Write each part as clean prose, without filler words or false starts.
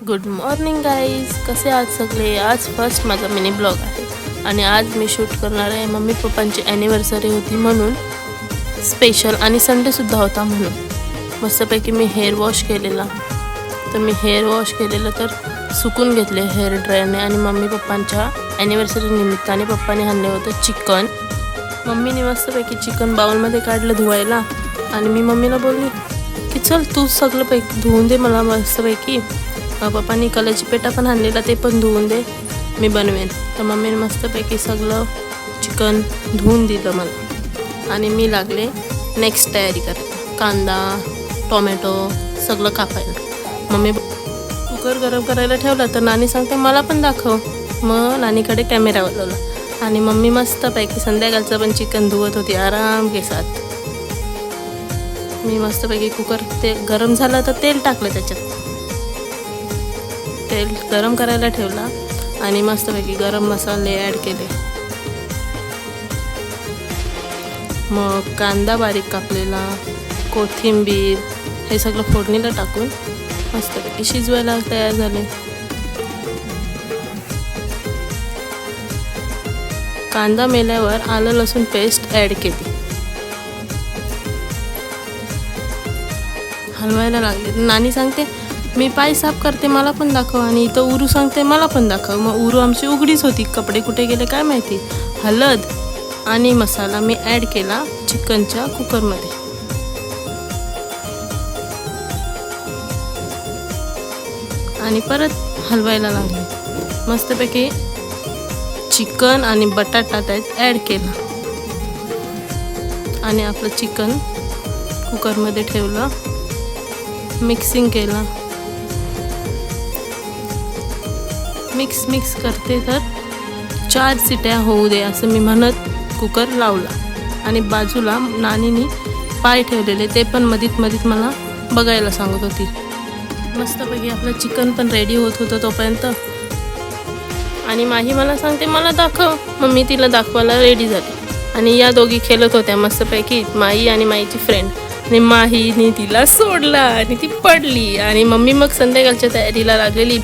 Good morning guys, कसे आहात सगळे. आज फर्स्ट माझा मिनी ब्लॉग आहे आणि आज मी शूट करणार आहे. मम्मी पप्पांची ॲनिव्हर्सरी होती म्हणून स्पेशल, आणि संडेसुद्धा होता म्हणून मस्तपैकी मी हेअर वॉश केलेला. तर मी हेअर वॉश केलेलं तर सुकून घेतले हेअर ड्रायरने. आणि मम्मी पप्पांच्या ॲनिव्हर्सरी निमित्ताने पप्पाने आणले होतं चिकन. मम्मीने मस्तपैकी चिकन बाउलमध्ये काढलं धुवायला आणि मी मम्मीला बोलली की चल तू सगळं पैकी धुवून दे मला मस्तपैकी. पप्पांनी कलरची पेटा पण आणलेला, ते पण धुवून दे, मी बनवेन. तर मम्मीने मस्तपैकी सगळं चिकन धुवून दिलं मला आणि मी लागले नेक्स्ट तयारी करायला. कांदा टोमॅटो सगळं कापायला. मम्मी कुकर गरम करायला ठेवला तर नानी सांगते मला पण दाखव. मग नानीकडे कॅमेरा वळवला आणि मम्मी मस्तपैकी संध्याकाळचं पण चिकन धुवत होती आराम के साथ. मी मस्तपैकी कुकर ते गरम झालं तर तेल टाकलं, त्याच्यात तेल गरम करायला ठेवला आणि मस्तपैकी गरम मसाले ॲड केले. मग कांदा बारीक कापलेला, कोथिंबीर हे सगळं फोडणीला टाकून मस्तपैकी शिजवायला तयार झाले. कांदा मेल्यावर आलं लसूण पेस्ट ॲड केली. हलवायला लागले. नानी सांगते मी पाय साफ करते मला पण दाखव, आणि इथं उरू सांगते मला पण दाखव. मग उरू आमची उघडीच होती, कपडे कुठे गेले काय माहिती. हळद आणि मसाला मी ॲड केला चिकनच्या कुकरमध्ये. आणि परत हलवायला लागले. मस्तपैकी चिकन आणि बटाटा त्यात ॲड केला आणि आपलं चिकन कुकरमध्ये ठेवलं, मिक्सिंग केलं. मिक्स करते तर 4 शिट्या होऊ दे असं मी म्हणत कुकर लावला. आणि बाजूला नानीनी पाय ठेवलेले ते पण मधीत मला बघायला सांगत होती. मस्तपैकी आपलं चिकन पण रेडी होत होतं तोपर्यंत. आणि माही मला सांगते मला दाखव. मग मी तिला दाखवायला रेडी झाली आणि या दोघी खेळत होत्या मस्तपैकी, माई आणि माईची फ्रेंड. आणि माहीने तिला सोडला आणि ती पडली. आणि मम्मी मग संध्याकाळच्या तयारीला लागलेली.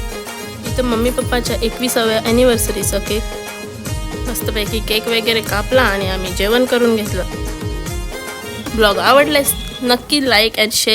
इथं मम्मी पप्पाच्या 21व्या ॲनिव्हर्सरीचा केक मस्तपैकी केक वगैरे कापला आणि आम्ही जेवण करून घेतलं. ब्लॉग आवडल्यास नक्की लाईक अँड शेअर.